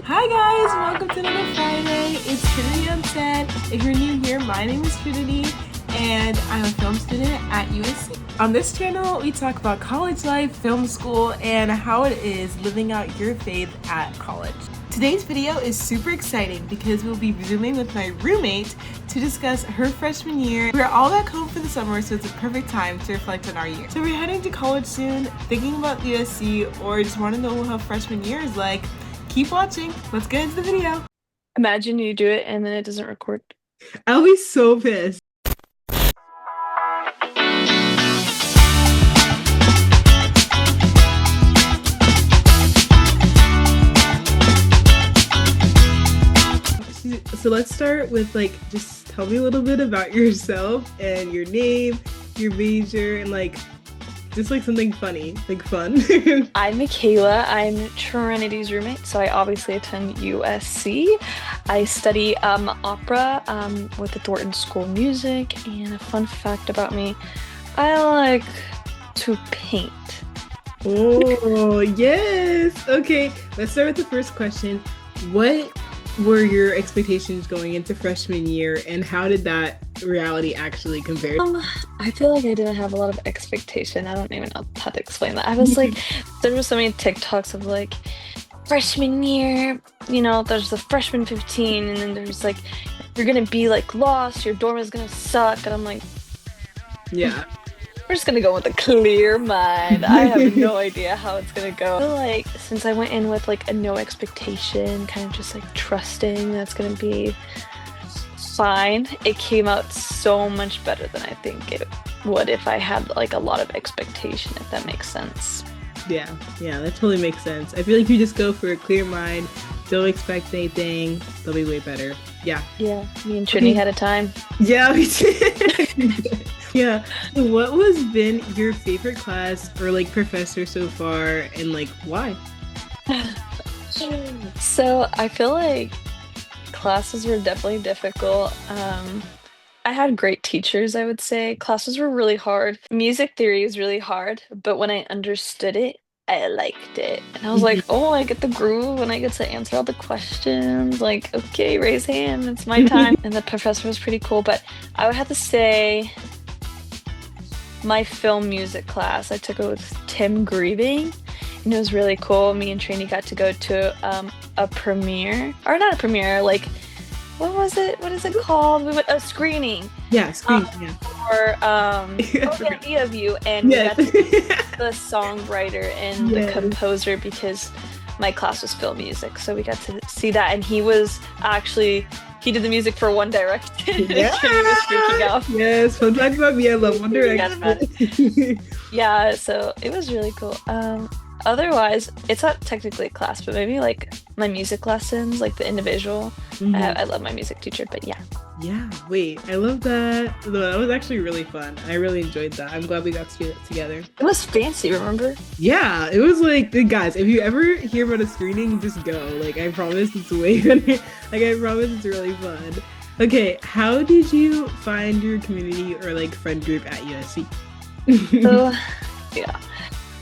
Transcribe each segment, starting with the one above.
Hi guys, welcome to another Friday. It's Trinity on set. If you're new here, my name is Trinity and I'm a film student at USC. On this channel, we talk about college life, film school, and how it is living out your faith at college. Today's video is super exciting because we'll be Zooming with my roommate to discuss her freshman year. We're all back home for the summer, so it's a perfect time to reflect on our year. So we're heading to college soon, thinking about USC, or just want to know how freshman year is like. Keep watching. Let's get into the video. Imagine you do it and then it doesn't record. I'll be so pissed. So let's start with just tell me a little bit about yourself and your name, your major, and just something funny, fun. I'm Mykaila. I'm Trinity's roommate, so I obviously attend USC. I study opera with the Thornton School of Music, and a fun fact about me, I like to paint. Oh, yes. Okay, let's start with the first question. What were your expectations going into freshman year, and how did that reality actually compare? I feel like I didn't have a lot of expectation. I don't even know how to explain that. I was like, there were so many TikToks of like freshman year, there's the freshman 15, and then there's like you're gonna be like lost, your dorm is gonna suck, and I'm like, Yeah. we're just gonna go with a clear mind. I have no idea how it's gonna go. I feel like since I went in with like a no expectation, kind of just like trusting that's gonna be fine, it came out so much better than I think it would if I had like a lot of expectation, if that makes sense. Yeah, that totally makes sense. I feel like you just go for a clear mind, don't expect anything, they'll be way better. Yeah. Yeah, me and Trinity had a time. Yeah, we did. Yeah. So what was been your favorite class or professor so far, and why? So I feel like classes were definitely difficult. I had great teachers, I would say. Classes were really hard. Music theory is really hard, but when I understood it, I liked it. And I was like, oh, I get the groove and I get to answer all the questions. Like, okay, raise hand, it's my time. And the professor was pretty cool, but I would have to say my film music class, I took it with Tim Grieving, and it was really cool. Me and Trini got to go to a premiere, or not a premiere, like what was it? What is it called? We went a screening. Yeah, screen. Yeah. For the idea of you, and Yes. we got to meet the songwriter and the Yes. composer because my class was film music, so we got to see that, and he was actually. He did the music for One Direction. Yeah. Trini was freaking out. Yes, fun fact about me, I love One Direction. Yeah, so it was really cool. Otherwise, it's not technically a class, but maybe like my music lessons, like the individual. I love my music teacher, but yeah. Yeah, wait, I love that. That was actually really fun. I really enjoyed that. I'm glay we got to do that together. It was fancy, remember? Yeah, it was guys, if you ever hear about a screening, just go. I promise it's way better. I promise it's really fun. Okay, how did you find your community or friend group at USC? So, yeah.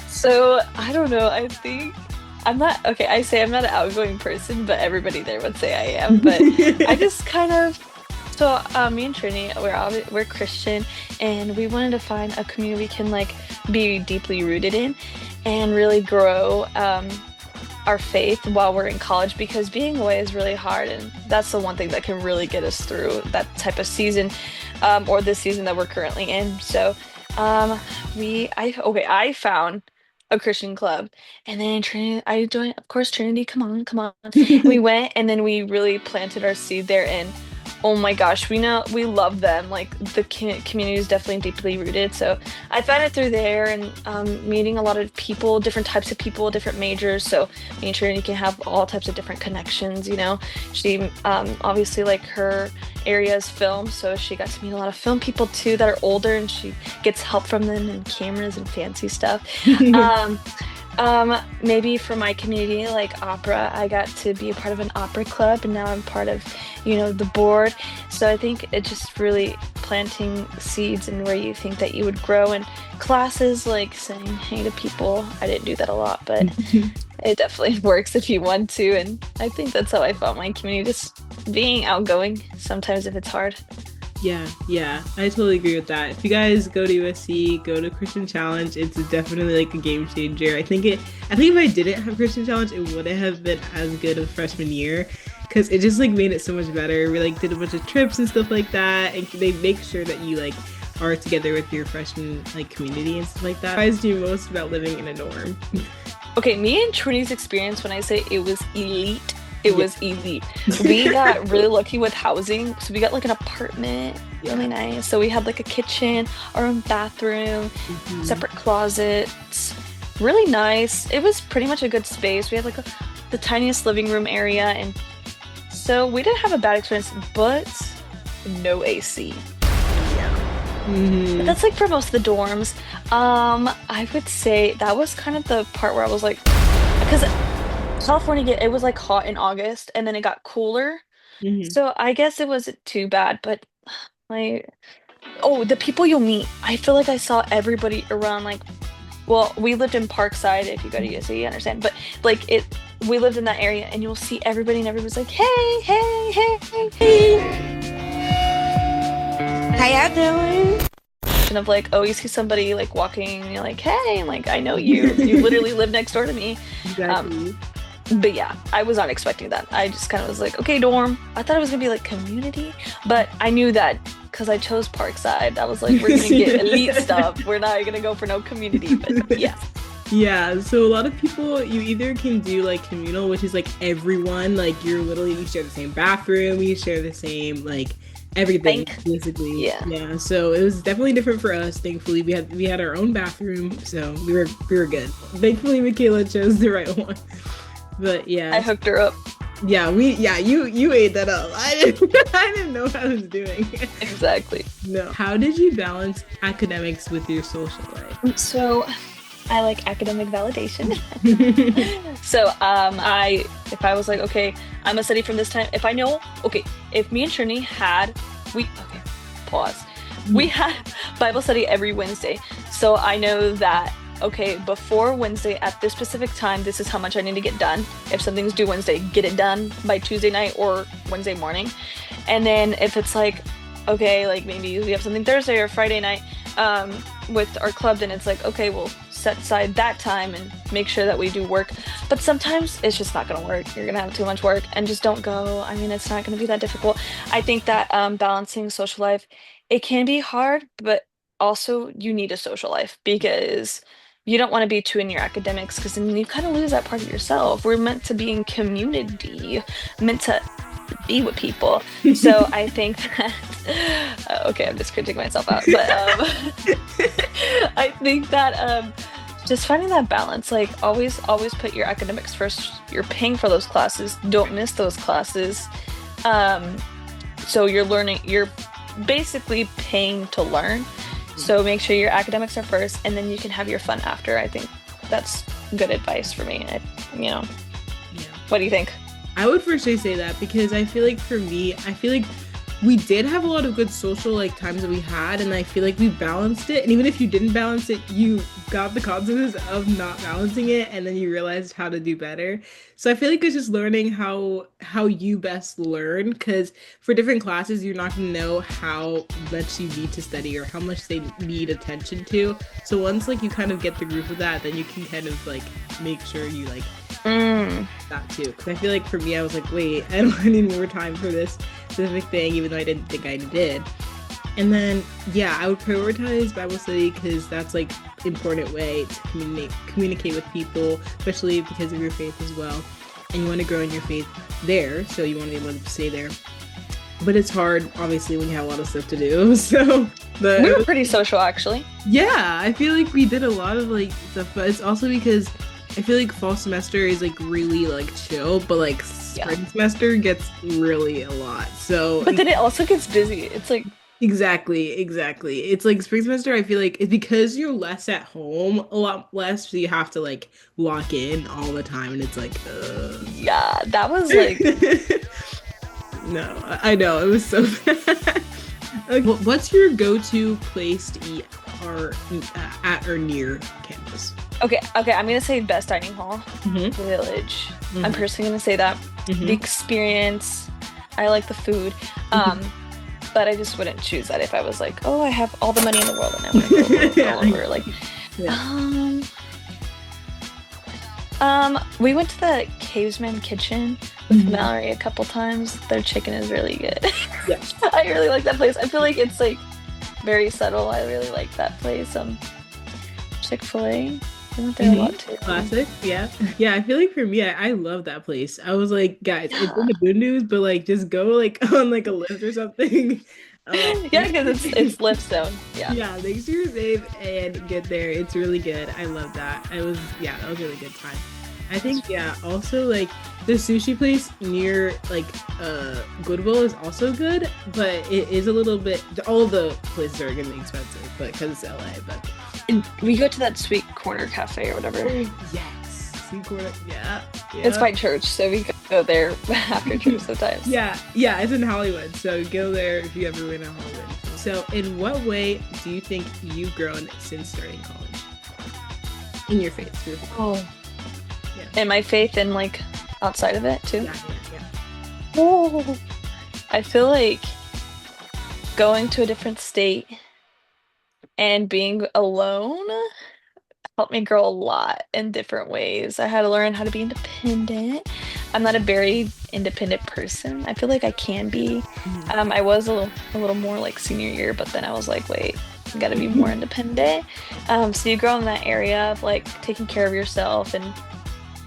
So, I don't know. I think I'm not, okay, I say I'm not an outgoing person, but everybody there would say I am. But I just kind of, so me and Trini, we're Christian, and we wanted to find a community we can be deeply rooted in and really grow our faith while we're in college, because being away is really hard, and that's the one thing that can really get us through that type of season, or this season that we're currently in. So I found a Christian club, and then Trinity, I joined, of course, Trinity, come on, come on. And we went, and then we really planted our seed there, and oh my gosh, we love them. Like the community is definitely deeply rooted. So I found it through there, and meeting a lot of people, different types of people, different majors. So me and Trinity can have all types of different connections. She obviously her area is film, so she got to meet a lot of film people too that are older, and she gets help from them and cameras and fancy stuff. Maybe for my community, like opera, I got to be a part of an opera club, and now I'm part of, the board. So I think it just really planting seeds and where you think that you would grow. And classes, like saying hey to people. I didn't do that a lot, but it definitely works if you want to. And I think that's how I found my community, just being outgoing sometimes if it's hard. Yeah, yeah, I totally agree with that. If you guys go to USC, go to Christian Challenge. It's definitely like a game changer. I think if I didn't have Christian Challenge, it wouldn't have been as good of freshman year because it just like made it so much better. We like did a bunch of trips and stuff like that, and they make sure that you like are together with your freshman like community and stuff like that. What surprised you most about living in a dorm? Okay, me and Trinity's experience, when I say it was elite, it was elite. We got really lucky with housing. So we got like an apartment, really nice. So we had like a kitchen, our own bathroom, separate closets, really nice. It was pretty much a good space. We had like the tiniest living room area. And so we didn't have a bad experience, but no AC. But that's like for most of the dorms. I would say that was kind of the part where I was like, because California, it was like hot in August and then it got cooler. Hmm. So I guess it wasn't too bad, but like, oh, the people you'll meet. I feel like I saw everybody around like, well, we lived in Parkside, if you go to USC, you understand, but like we lived in that area and you'll see everybody and everybody's like, hey, hey, hey, hey, hey. How y'all doing? Kind of like, oh, you see somebody like walking and you're like, hey, and like, I know you. You literally live next door to me. Exactly. But yeah, I was not expecting that. I just kind of was like, okay, dorm. I thought it was gonna be like community, but I knew that because I chose Parkside. I was like, we're gonna get elite stuff. We're not gonna go for no community. But yeah. Yeah, so a lot of people, you either can do like communal, which is like everyone, like you're literally, you share the same bathroom, you share the same like everything basically. Yeah, so it was definitely different for us. Thankfully we had our own bathroom, so we were good. Thankfully Mykaila chose the right one. But yeah, I hooked her up. Yeah, you ate that up. I didn't know what I was doing. Exactly. No. How did you balance academics with your social life? So I like academic validation. So if I was like, okay, I'm gonna study from this time. If I know, okay, if me and Trinity pause. We had Bible study every Wednesday. So I know that, okay, before Wednesday at this specific time, this is how much I need to get done. If something's due Wednesday, get it done by Tuesday night or Wednesday morning. And then if it's like, okay, like maybe we have something Thursday or Friday night with our club, then it's like, okay, we'll set aside that time and make sure that we do work. But sometimes it's just not gonna work. You're gonna have too much work and just don't go. I mean, it's not gonna be that difficult. I think that balancing social life, it can be hard, but also you need a social life because you don't want to be too in your academics because then you kind of lose that part of yourself. We're meant to be in community, meant to be with people. So I think that okay, I'm just critiquing myself out, but I think that just finding that balance, like always put your academics first. You're paying for those classes, don't miss those classes. So you're basically paying to learn. So make sure your academics are first and then you can have your fun after. I think that's good advice for me. Yeah. What do you think? I would for sure say that because I feel like for me, I feel like we did have a lot of good social like times that we had, and I feel like we balanced it. And even if you didn't balance it, you got the consequences of not balancing it, and then you realized how to do better. So I feel like it's just learning how you best learn, because for different classes, you're not gonna know how much you need to study or how much they need attention to. So once like you kind of get the group of that, then you can kind of like make sure you like that too. Because I feel like for me, I was like, wait, I need more time for this specific thing, even though I didn't think I did. And then I would prioritize Bible study because that's like important way to communicate with people, especially because of your faith as well, and you want to grow in your faith there, so you want to be able to stay there. But it's hard obviously when you have a lot of stuff to do. So but we were pretty social actually. Yeah, I feel like we did a lot of like stuff, but it's also because I feel like fall semester is like really like chill, but like spring semester gets really a lot. So but then it also gets busy. It's like exactly. It's like spring semester, I feel like it's because you're less at home, a lot less, so you have to like lock in all the time, and it's like yeah, that was like no, I know it was so bad. What's your go-to place to eat or at or near campus? Okay, I'm gonna say best dining hall, Mm-hmm. Village. I'm Mm-hmm. personally gonna say that. The Mm-hmm. experience, I like the food. Mm-hmm. But I just wouldn't choose that if I was like, oh, I have all the money in the world and I want to go all over. Like, Yeah. um, we went to the Caveman Kitchen with Mhm. Mallory a couple times. Their chicken is really good. Yeah. I really like that place. I feel like it's like very subtle. I really like that place. Chick-fil-A. We went there a Hmm. lot too. Classic. Yeah. Yeah. I feel like for me, I love that place. I was like, guys, it's in Yeah. the good news, but like just go like on like a list or something. Yeah, because it's Lipstone. Yeah. Yeah, make sure you're safe and get there. It's really good. I love that. Yeah, that was a really good time. I think, yeah, also like the sushi place near like Goodwill is also good, but it is a little bit, all the places are gonna be expensive, but because it's LA, but And we go to that Sweet Corner Cafe or whatever. oh yes. Sweet corner. Yeah. It's Yeah. by church, so we go there after church sometimes. Yeah, yeah, it's in Hollywood, so go there if you ever win a Hollywood. So, in what way do you think you've grown since starting college? In your faith, specifically. Oh. Yeah, And my faith in like outside of it too. yeah, yeah, Oh. I feel like going to a different state and being alone helped me grow a lot in different ways. I had to learn how to be independent. I'm not a very independent person. I feel like I can be. yeah. I was a little more like senior year, but then I was like, wait, I gotta be more independent. So you grow in that area of like taking care of yourself, and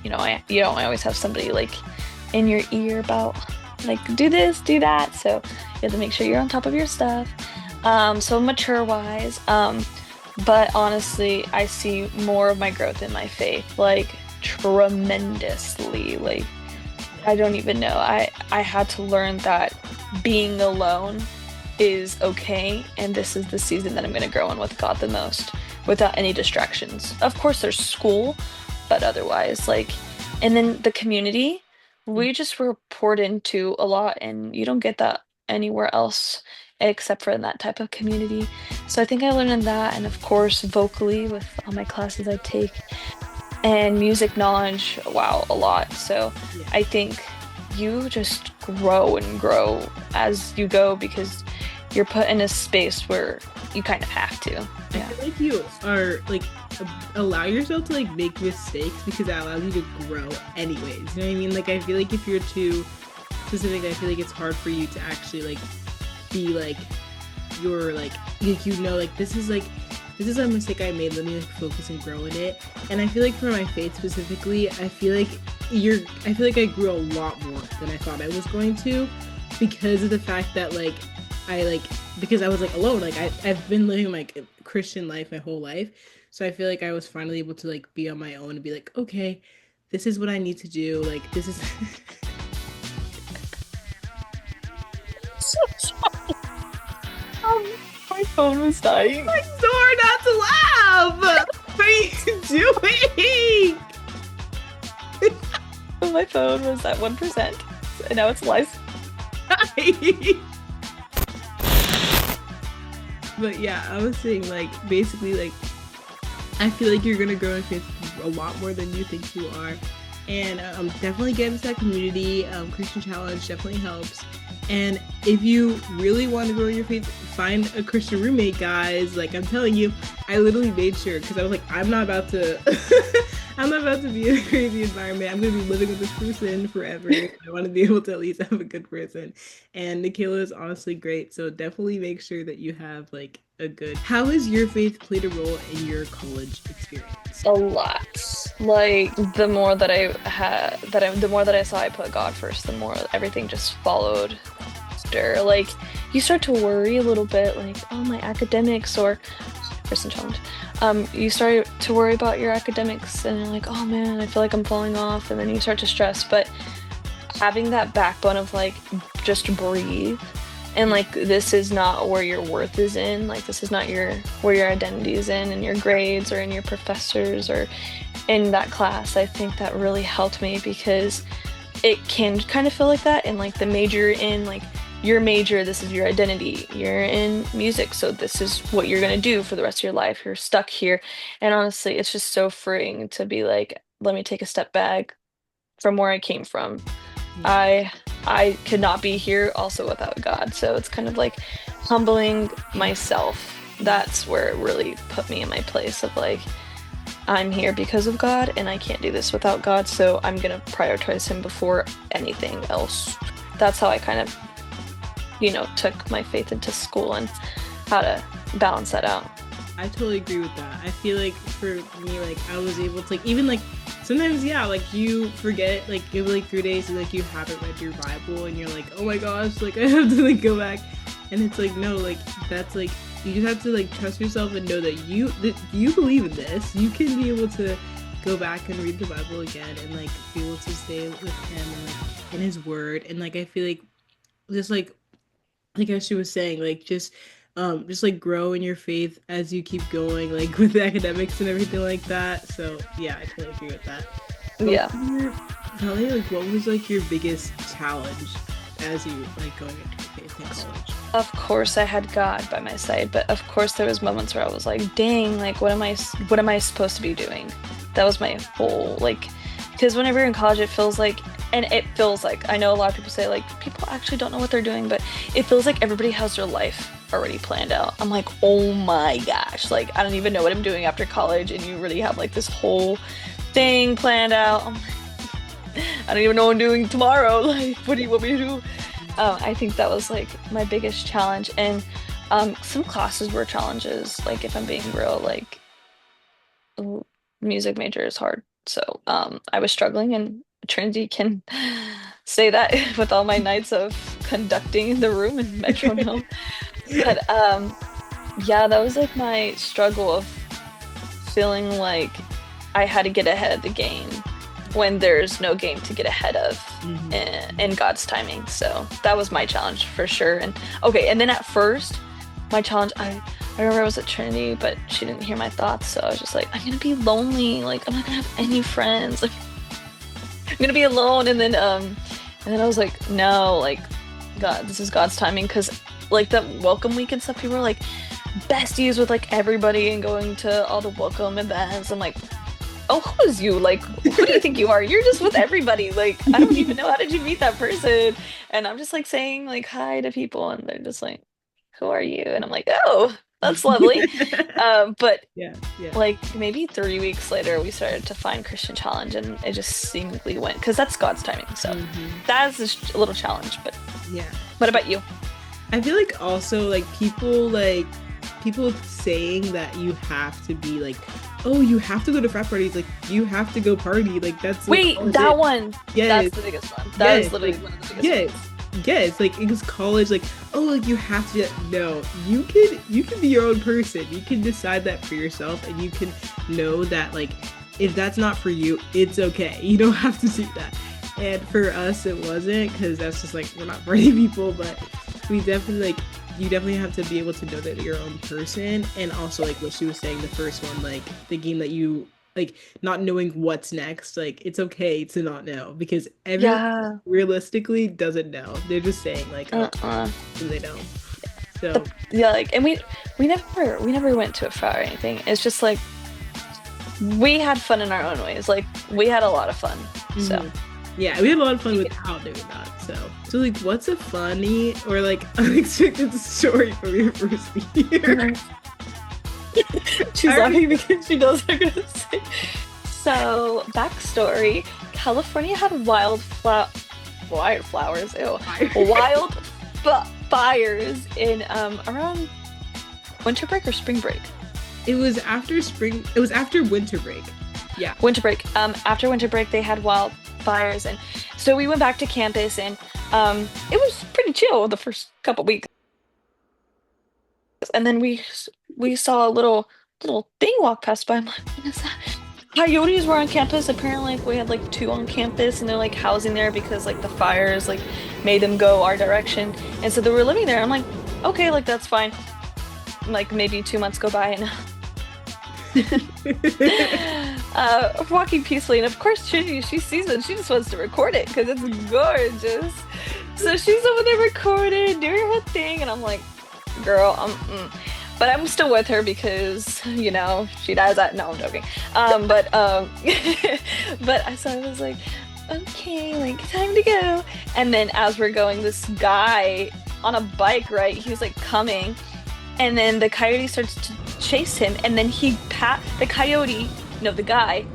you don't always have somebody like in your ear about like do this, do that. So you have to make sure you're on top of your stuff. So mature wise. But honestly, I see more of my growth in my faith, like tremendously. Like I don't even know. I had to learn that being alone is okay, and this is the season that I'm going to grow in with God the most without any distractions. Of course, there's school, but otherwise, like, and then the community, we just were poured into a lot, and you don't get that anywhere else except for in that type of community. So I think I learned in that, and of course, vocally with all my classes I take and music knowledge, wow, a lot. So Yeah. I think you just grow and grow as you go because you're put in a space where you kind of have to. I Yeah. feel like you are like allow yourself to like make mistakes because that allows you to grow anyways. You know what I mean? Like I feel like if you're too specific, I feel like it's hard for you to actually like be like you're like this is a mistake I made. Let me like focus and grow in it. And I feel like for my faith specifically, I feel like I grew a lot more than I thought I was going to because of the fact that because I was like alone. Like I've been living like a Christian life my whole life. So I feel like I was finally able to like be on my own and be like, okay, this is what I need to do. Like this is So sorry. My phone was dying. like Zora not to laugh. What are you doing? My phone was at 1%, and now it's live. But yeah, I was saying like basically like I feel like you're gonna grow in faith a lot more than you think you are, and definitely get into that community. Christian Challenge definitely helps, and if you really want to grow in your faith, find a Christian roommate, guys. Like I'm telling you, I literally made sure because I was like, I'm not about to. I'm not about to be in a crazy environment. I'm going to be living with this person forever. I want to be able to at least have a good person. And Mykaila is honestly great. So definitely make sure that you have like a good. How has your faith played a role in your college experience? A lot. Like the more that I saw I put God first, the more everything just followed after. Like you start to worry a little bit, like, oh, my academics or person challenge. You start to worry about your academics and you're like, oh man, I feel like I'm falling off, and then you start to stress. But having that backbone of like just breathe, and like this is not where your worth is in, like this is not where your identity is in your grades or in your professors or in that class. I think that really helped me because it can kind of feel like that, and like the major in like your major, this is your identity. You're in music, so this is what you're gonna do for the rest of your life. You're stuck here. And honestly, it's just so freeing to be like, let me take a step back from where I came from. Yeah. I I could not be here also without God. So it's kind of like humbling myself. That's where it really put me in my place of like, I'm here because of God and I can't do this without God, so I'm gonna prioritize him before anything else. That's how I kind of, took my faith into school and how to balance that out. I totally agree with that. I feel like for me, like I was able to like even like sometimes yeah, like you forget like give it like 3 days and like you haven't read your Bible and you're like, oh my gosh, like I have to like go back and it's like no, like that's like you just have to like trust yourself and know that you believe in this. You can be able to go back and read the Bible again and like be able to stay with him and like in his word and like I feel like just like as she was saying, like just like grow in your faith as you keep going, like with the academics and everything like that. So yeah, I totally agree with that. But Yeah. tell me like what was like your biggest challenge as you like going into your faith in college? Of course I had God by my side, but of course there was moments where I was like, dang, like what am I supposed to be doing? That was my whole like because whenever you're in college it feels like and it feels like I know a lot of people say like people actually don't know what they're doing, but it feels like everybody has their life already planned out. I'm like, oh my gosh, like I don't even know what I'm doing after college, and you really have like this whole thing planned out. I'm like, I don't even know what I'm doing tomorrow. Like, what do you want me to do? I think that was like my biggest challenge, and some classes were challenges. Like if I'm being real, like music major is hard. So I was struggling, and Trinity can say that with all my nights of conducting in the room and metronome. But yeah, that was like my struggle of feeling like I had to get ahead of the game when there's no game to get ahead of Mm-hmm. in God's timing. So that was my challenge for sure. And okay, and then at first, my challenge, I remember I was at Trinity, but she didn't hear my thoughts, so I was just like, I'm gonna be lonely. Like I'm not gonna have any friends. Like I'm gonna be alone. And then I was like, no, like God, this is God's timing, because like that welcome week and stuff, people were like besties with like everybody and going to all the welcome events. I'm like, oh, who is you? Like, who do you think you are? You're just with everybody. Like, I don't even know, how did you meet that person? And I'm just like saying like hi to people, and they're just like, who are you? And I'm like, oh, that's lovely. But Yeah, yeah. like maybe 3 weeks later, we started to find Christian Challenge, and it just seamlessly went because that's God's timing. So Hmm. that's a little challenge. But Yeah. what about you? I feel like also like people saying that you have to be like, oh, you have to go to frat parties, like you have to go party, like that's what Wait, college that is. one. Yes, That's the biggest one. That is yes, literally like one of the biggest yes, ones. yes, like it's college, like oh, like you have to do that. No, you can be your own person. You can decide that for yourself, and you can know that like if that's not for you, it's okay. You don't have to do that. And for us, it wasn't because that's just like we're not party people, but we definitely like you definitely have to be able to know that you're your own person and also like what she was saying the first one like the game that you like not knowing what's next like it's okay to not know because everyone Yeah. realistically doesn't know they're just saying like oh Uh-uh. and they don't so The, yeah, like, and we never went to a frat or anything. It's just like we had fun in our own ways. Like we had a lot of fun. So mhm. Yeah, we had a lot of fun without doing that. So like, what's a funny or like unexpected story from your first year? she's I already- laughing because she knows what I'm gonna say. So backstory: California had wildflowers. Ew, wild fires in around winter break or spring break. It was after spring. It was after winter break. Yeah. Winter break. After winter break, they had wildfires, and so we went back to campus, and it was pretty chill the first couple weeks, and then we saw a little thing walk past by. I'm like, what is that? Coyotes were on campus. Apparently, like, we had like two on campus, and they're like housing there because like the fires like made them go our direction, and so they were living there. I'm like, okay, like that's fine. Like maybe 2 months go by, and walking peacefully, and of course Trinity, she sees it, she just wants to record it because it's gorgeous. So she's over there recording, doing her thing, and I'm like, girl, but I'm still with her because, she does that. No, I'm joking. But so I was like, okay, like time to go. And then as we're going, this guy on a bike, right? He was like coming, and then the coyote starts to chase him, and then the coyote, no, the guy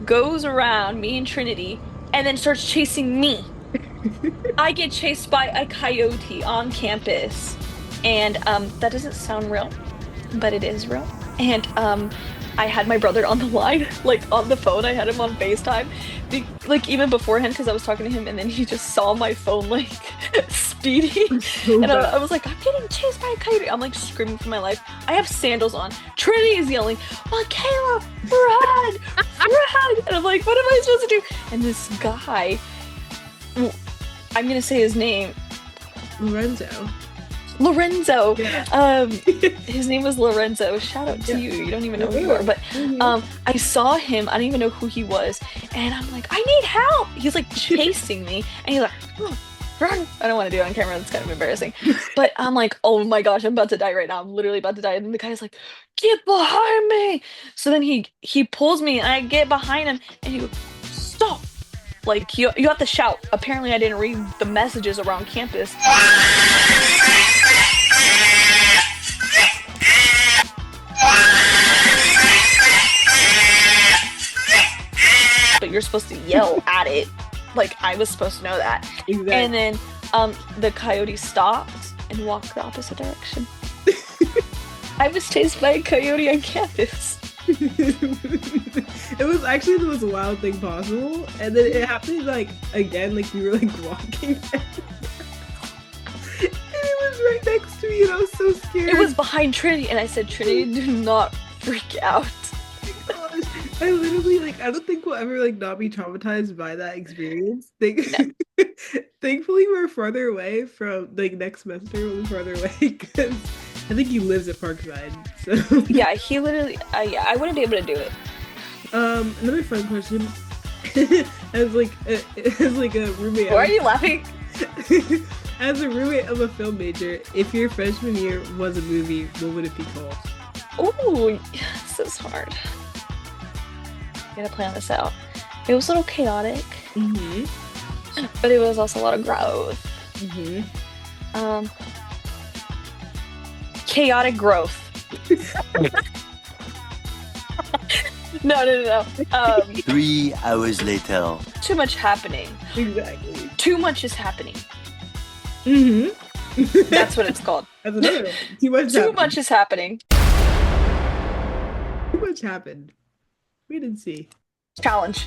goes around me and Trinity, and then starts chasing me. I get chased by a coyote on campus. And that doesn't sound real, but it is real. And I had my brother on the line, like on the phone. I had him on FaceTime, like even beforehand, because I was talking to him, and then he just saw my phone like speeding, So and bad. I was like, "I'm getting chased by a coyote!" I'm like screaming for my life. I have sandals on. Trinity is yelling, "Mykaila, run, run!" And I'm like, "What am I supposed to do?" And this guy, I'm gonna say his name. Lorenzo. Lorenzo. Yeah. Um, his name was Lorenzo. Shout out to Yeah. you. You don't even know who you are, Mhm. but Mhm. I saw him. I didn't even know who he was, and I'm like, I need help. He's like chasing me, and he's like, "Oh, run!" I don't want to do it on camera. It's kind of embarrassing, but I'm like, oh my gosh, I'm about to die right now. I'm literally about to die. And then the guy's like, get behind me. So then he pulls me, and I get behind him, and he goes, stop. Like you have to shout. Apparently, I didn't read the messages around campus. But you're supposed to yell at it. Like I was supposed to know that. And Exactly. then the coyote stopped and walked the opposite direction. I was chased by a coyote on campus. It was actually the most wild thing possible, and then it happened like again, like we were like walking, and it was right next to me, and I was so It scared. was behind Trinity, and I said, Trinity, do not freak out. Gosh, I literally like I don't think we'll ever like not be traumatized by that experience. No. Thankfully, we're farther away from like next semester. We'll be farther away because I think he lives at Parkside. So, Yeah, he literally yeah, I wouldn't be able to do it. another fun question. As like a roommate, Why are you laughing? as a roommate of a film major, if your freshman year was a movie, what would it be called? Ooh, this is hard. Gotta plan this out. It was a little chaotic, Mm-hmm. but it was also a lot of growth. Mm-hmm. Um, chaotic growth. No, no, no, no. 3 hours later. Too much happening. Exactly. Too much is happening. Mm-hmm. That's what it's called. That's another one. Too much Too happened. much is happening. Too much happened. We didn't see. Challenge.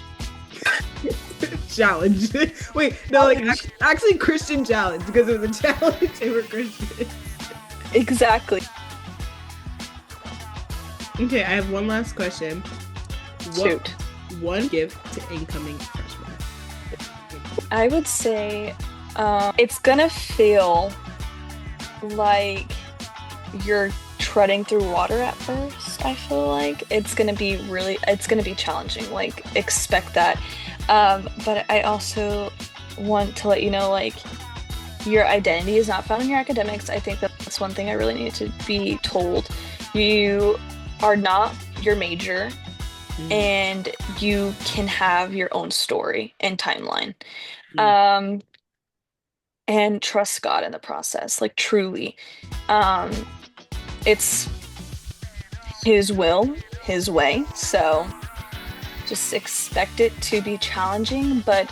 Challenge. Wait, no, like Challenge. actually Christian challenge because it was a challenge they were Christian. Exactly. Okay, I have one last question. Shoot. One gift to incoming freshmen? I would say it's gonna feel like you're treading through water at first. I feel like it's gonna be challenging. Like expect that. But I also want to let you know, like, your identity is not found in your academics. I think that's one thing I really need to be told. You are not your major, and you can have your own story and timeline. Mm. Um, and trust God in the process, like truly. Um, it's His will, His way. So just expect it to be challenging, but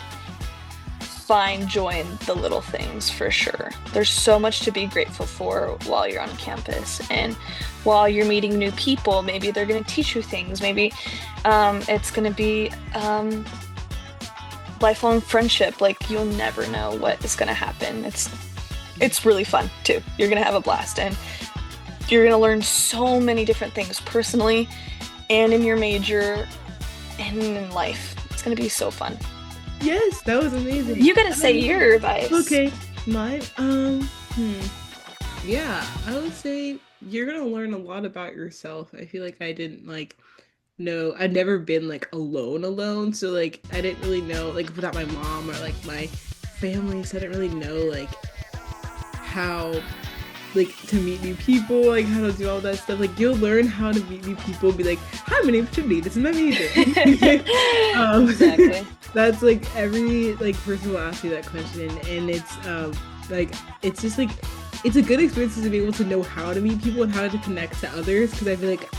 find joy in the little things for sure. There's so much to be grateful for while you're on campus and while you're meeting new people. Maybe they're going to teach you things. Maybe it's going to be lifelong friendship. Like you'll never know what is going to happen. It's really fun too. You're going to have a blast, and you're going to learn so many different things personally and in your major and in life. It's going to be so fun. Yes, that was amazing. You gotta say your advice. Okay, mine. Yeah, I would say you're gonna learn a lot about yourself. I feel like I didn't like know. I'd never been like alone, so like I didn't really know like without my mom or like my family, so I didn't really know like how like to meet new people, like how to do all that stuff. Like you'll learn how to meet new people, be like, hi, my name's Trinity, this is my major. Exactly. That's like every like person will ask you that question, and it's like it's just like it's a good experience to be able to know how to meet people and how to connect to others, because I feel like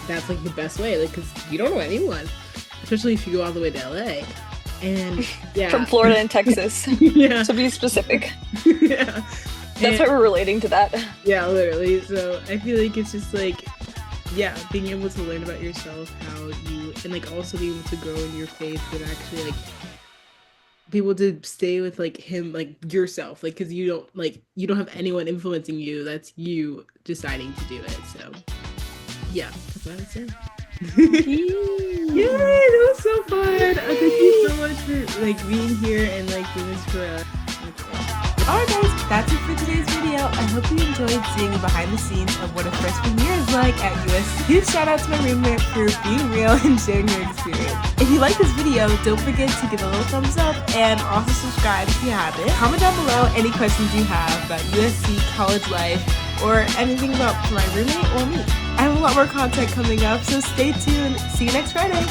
that's like the best way, like because you don't know anyone, especially if you go all the way to LA. And yeah, From Florida and Texas, yeah, to be specific. yeah. That's why we're relating to that. Yeah, literally. So I feel like it's just like, yeah, being able to learn about yourself, how you, and like also being able to grow in your faith and actually like be able to stay with like him, like yourself, like because you don't have anyone influencing you. That's you deciding to do it. So yeah, that's what I would say. Yay, that was so fun. Thank you so much for like being here and like doing this for us. Alright guys, that's it for today's video. I hope you enjoyed seeing behind the scenes of what a freshman year is like at USC. Shout out to my roommate for being real and sharing your experience. If you like this video, don't forget to give it a little thumbs up and also subscribe if you haven't. Comment down below any questions you have about USC, college life, or anything about my roommate or me. I have a lot more content coming up, so stay tuned. See you next Friday.